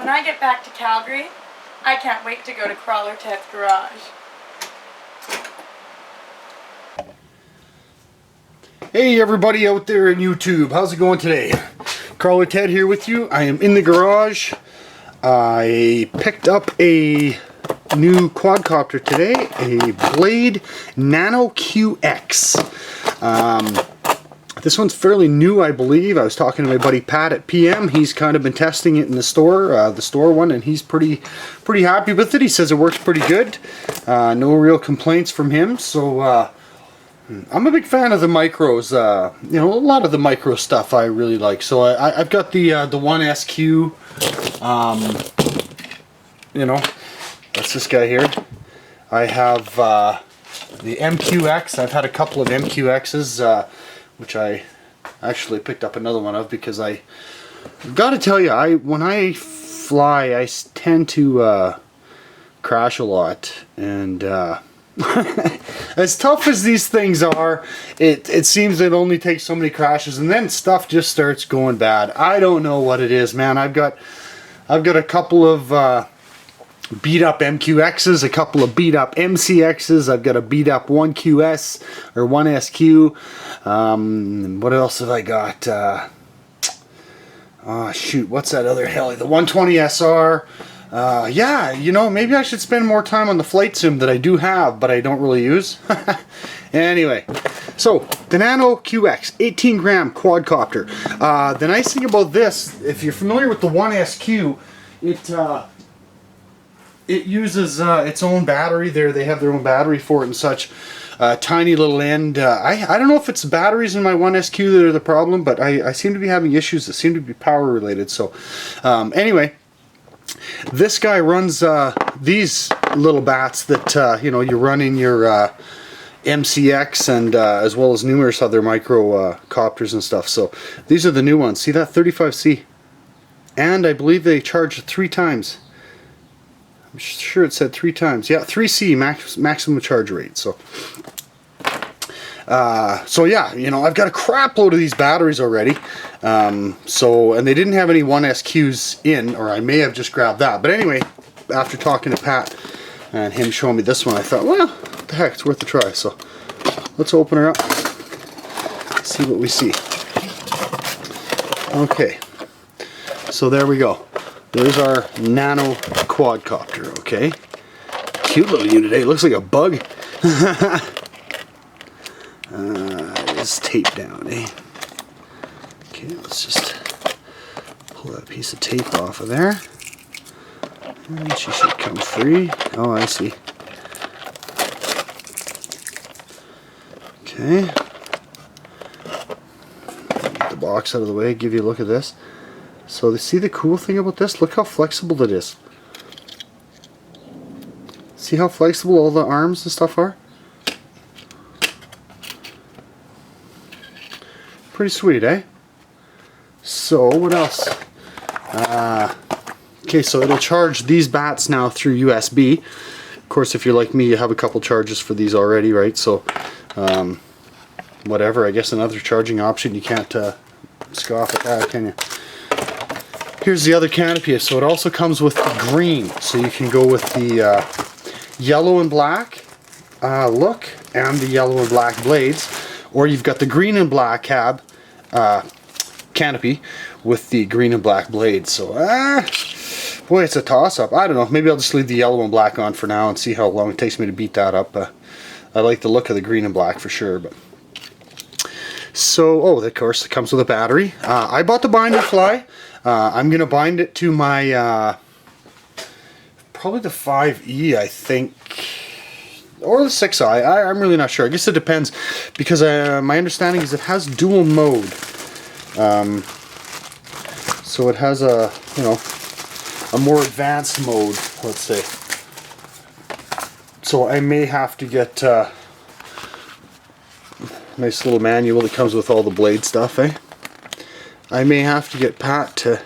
when I get back to Calgary, I can't wait to go to Teds Garage. Hey everybody out there in YouTube, how's it going today? Crawler Ted here with you. I am in the garage. I picked up a new quadcopter today, a Blade Nano QX. This one's fairly new, I believe. I was talking to my buddy Pat at PM. He's kind of been testing it in the store one, and he's pretty happy with it. He says it works pretty good. No real complaints from him. So I'm a big fan of the micros. You know, a lot of the micro stuff I really like. So I've got the 1SQ. You know, that's this guy here. I have the MQX. I've had a couple of MQXs, which I actually picked up another one of because I've got to tell you, when I fly, I tend to crash a lot, and as tough as these things are, it seems it only takes so many crashes, and then stuff just starts going bad. I don't know what it is, man. I've got a couple of beat up MQXs, a couple of beat up MCXs. I've got a beat up 1QS or 1SQ. What else have I got? Oh shoot, what's that other heli? The 120SR. Yeah, you know, maybe I should spend more time on the flight sim that I do have, but I don't really use. Anyway, so the Nano QX 18 gram quadcopter. The nice thing about this, if you're familiar with the 1SQ, it uses its own battery. They have their own battery for it and such. Tiny little end. I don't know if it's batteries in my 1SQ that are the problem, but I seem to be having issues that seem to be power related. So anyway, this guy runs these little bats that you know, you run in your MCX and as well as numerous other micro copters and stuff. So these are the new ones. See that 35C? And I believe they charge 3 times. I'm sure it said 3 times. Yeah, 3C maximum charge rate. So yeah, you know, I've got a crap load of these batteries already. And they didn't have any 1SQs in, or I may have just grabbed that. But anyway, after talking to Pat and him showing me this one, I thought, well, what the heck, it's worth a try. So let's open her up, see what we see. Okay, so there we go. There's our Nano quadcopter, okay? Cute little unit, eh? It looks like a bug. It's taped down, eh? Okay, let's just pull that piece of tape off of there. And she should come free. Oh, I see. Okay. Get the box out of the way, give you a look at this. So see the cool thing about this? Look how flexible it is. See how flexible all the arms and stuff are? Pretty sweet, eh? So what else? Okay, so it'll charge these bats now through USB. Of course, if you're like me, you have a couple charges for these already, right? So whatever, I guess another charging option. You can't scoff at that, can you? Here's the other canopy. So it also comes with the green, so you can go with the yellow and black look and the yellow and black blades, or you've got the green and black canopy with the green and black blades. So boy, it's a toss-up. I don't know, maybe I'll just leave the yellow and black on for now and see how long it takes me to beat that up. I like the look of the green and black for sure. But so, oh, of course, it comes with a battery. I bought the binder fly. I'm going to bind it to my, probably the 5E, I think, or the 6i. I'm really not sure. I guess it depends, because my understanding is it has dual mode. So it has a, you know, a more advanced mode, let's say. So I may have to get nice little manual that comes with all the blade stuff, eh? I may have to get Pat to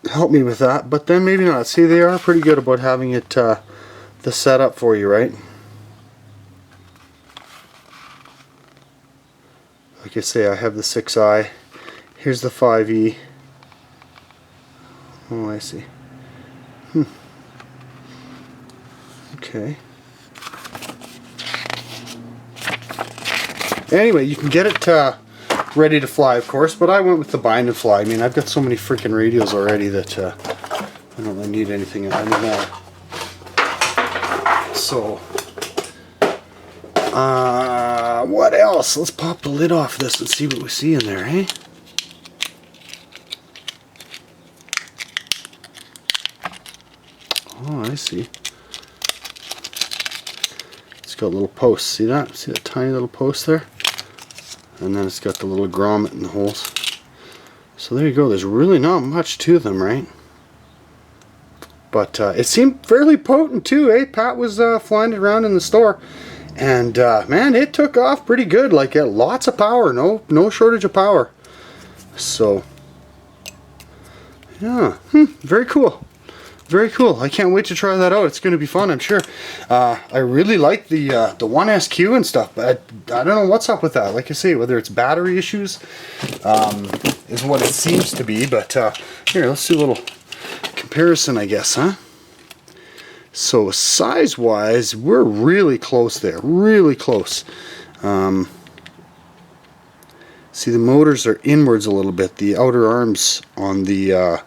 help me with that, but then maybe not. See, they are pretty good about having it the setup for you, right? Like I say, I have the 6i. Here's the 5e. Oh, I see. Okay. Anyway, you can get it ready to fly, of course, but I went with the bind and fly. I mean, I've got so many freaking radios already that I don't really need anything anymore. So, what else? Let's pop the lid off this and see what we see in there, eh? Oh, I see. It's got little posts. See that? See that tiny little post there? And then it's got the little grommet in the holes. So there you go. There's really not much to them, right? But it seemed fairly potent too, eh? Pat was flying it around in the store. And man, it took off pretty good. Like lots of power. No shortage of power. So, yeah. Very cool. Very cool. I can't wait to try that out. It's going to be fun, I'm sure. I really like the 1SQ and stuff, but I don't know what's up with that. Like I say, whether it's battery issues is what it seems to be. But here, let's do a little comparison, I guess, huh? So size-wise, we're really close there. Really close. See, the motors are inwards a little bit. The outer arms on the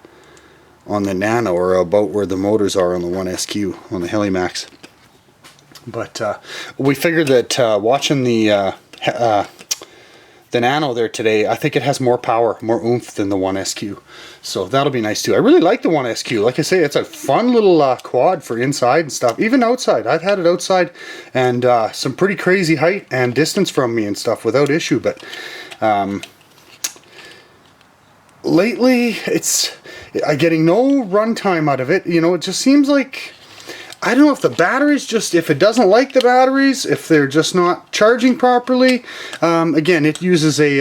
Nano are about where the motors are on the 1SQ, on the Helimax. But we figured that watching the Nano there today, I think it has more power, more oomph than the 1SQ. So that'll be nice too. I really like the 1SQ. Like I say, it's a fun little quad for inside and stuff. Even outside. I've had it outside and some pretty crazy height and distance from me and stuff without issue. But lately, I'm getting no runtime out of it. You know, it just seems like, I don't know if the batteries if it doesn't like the batteries, if they're just not charging properly. Again, it uses a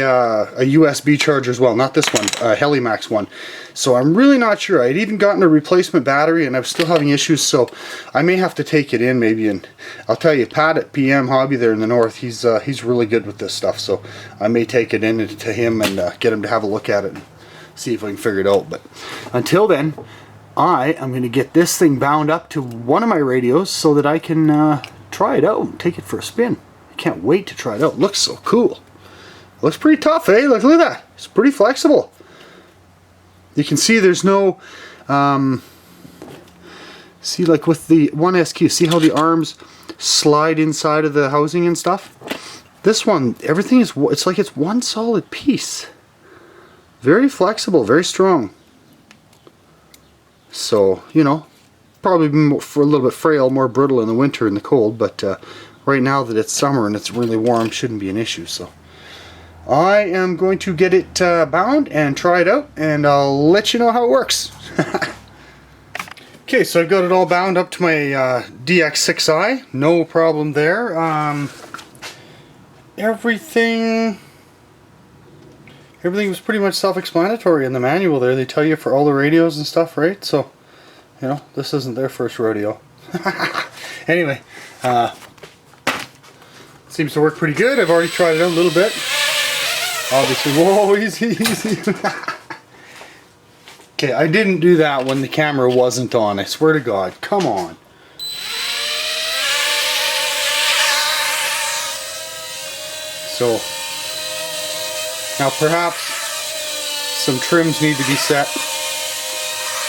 USB charger as well, not this one, a Helimax one. So I'm really not sure. I'd even gotten a replacement battery and I'm still having issues, so I may have to take it in maybe. And I'll tell you, Pat at PM Hobby there in the north, he's really good with this stuff, so I may take it in to him and get him to have a look at it and see if I can figure it out. But until then, I am going to get this thing bound up to one of my radios so that I can try it out and take it for a spin. I can't wait to try it out. It looks so cool. It looks pretty tough, eh? Look at that. It's pretty flexible. You can see there's no, see, like with the 1SQ, see how the arms slide inside of the housing and stuff? This one, everything is, it's like it's one solid piece. Very flexible, very strong. So, you know, probably for a little bit frail, more brittle in the winter and the cold, but right now that it's summer and it's really warm, shouldn't be an issue. So I am going to get it bound and try it out, and I'll let you know how it works. Okay, so I've got it all bound up to my DX6i. No problem there. Everything was pretty much self-explanatory in the manual there. They tell you for all the radios and stuff, right? So, you know, this isn't their first rodeo. Anyway, seems to work pretty good. I've already tried it out a little bit. Obviously, whoa, easy, easy. Okay, I didn't do that when the camera wasn't on. I swear to God. Come on. So, now perhaps some trims need to be set,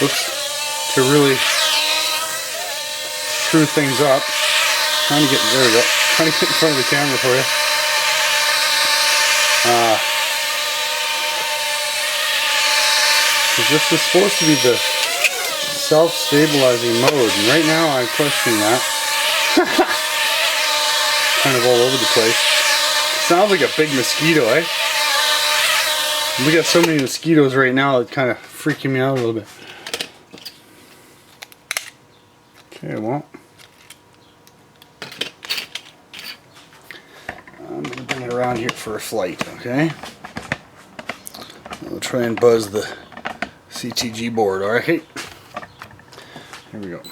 oops, to really screw things up. Trying to get, there we go, trying to get in front of the camera for you. Because this is supposed to be the self-stabilizing mode, and right now I'm questioning that. Kind of all over the place. Sounds like a big mosquito, eh? We got so many mosquitoes right now, it's kind of freaking me out a little bit. Okay, well, I'm going to bring it around here for a flight, okay? I'll try and buzz the CTG board, alright? Here we go.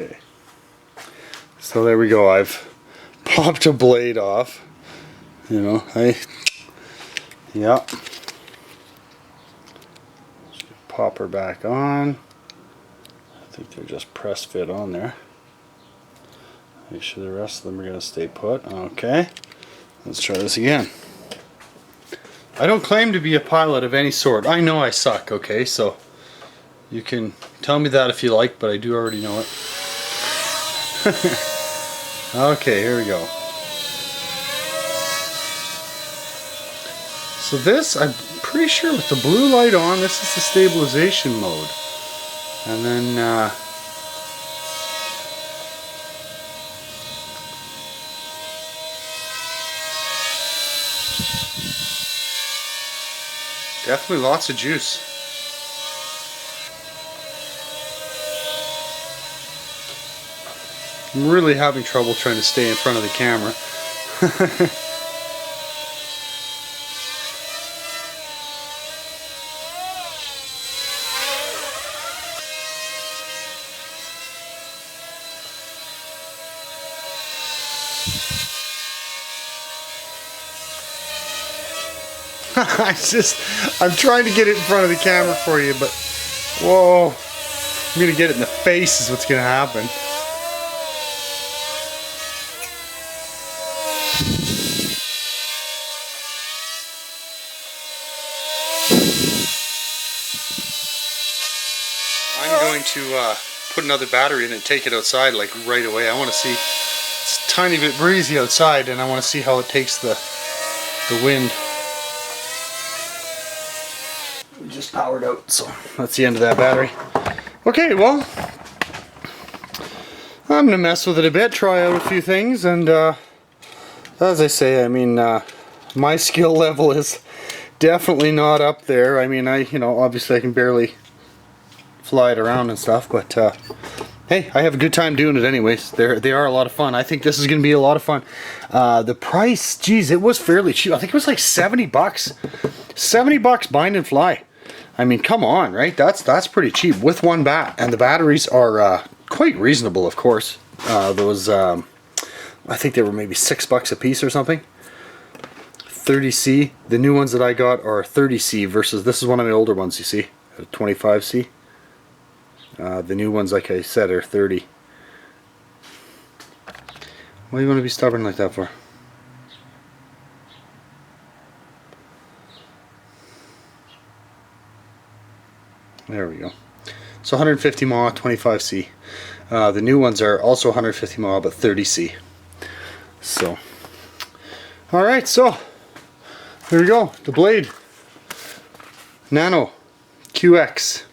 Okay. So there we go. I've popped a blade off. You know, yeah. Just pop her back on. I think they're just press fit on there. Make sure the rest of them are going to stay put. Okay. Let's try this again. I don't claim to be a pilot of any sort. I know I suck, okay? So you can tell me that if you like, but I do already know it. Okay, here we go. So this, I'm pretty sure with the blue light on, this is the stabilization mode. And then definitely lots of juice. I'm really having trouble trying to stay in front of the camera. I'm trying to get it in front of the camera for you, but whoa, I'm gonna get it in the face is what's gonna happen. I'm going to put another battery in and take it outside like right away. I want to see, it's a tiny bit breezy outside, and I want to see how it takes the wind. We just powered out, so that's the end of that battery. Okay, well, I'm gonna mess with it a bit, try out a few things, and as I say, I mean, my skill level is definitely not up there. I mean, obviously I can barely fly it around and stuff, but hey, I have a good time doing it anyways. They are a lot of fun. I think this is gonna be a lot of fun. The price, geez, it was fairly cheap. I think it was like 70 bucks. 70 bucks bind and fly. I mean, come on, right? That's pretty cheap with one bat, and the batteries are quite reasonable, of course. Those, I think they were maybe $6 a piece or something. 30C. The new ones that I got are 30C versus this is one of the older ones. You see, 25C. The new ones, like I said, are 30. Why do you want to be stubborn like that for? There we go. So 150 mAh, 25C. The new ones are also 150 mAh, but 30C. So, alright, so here we go. The Blade Nano QX.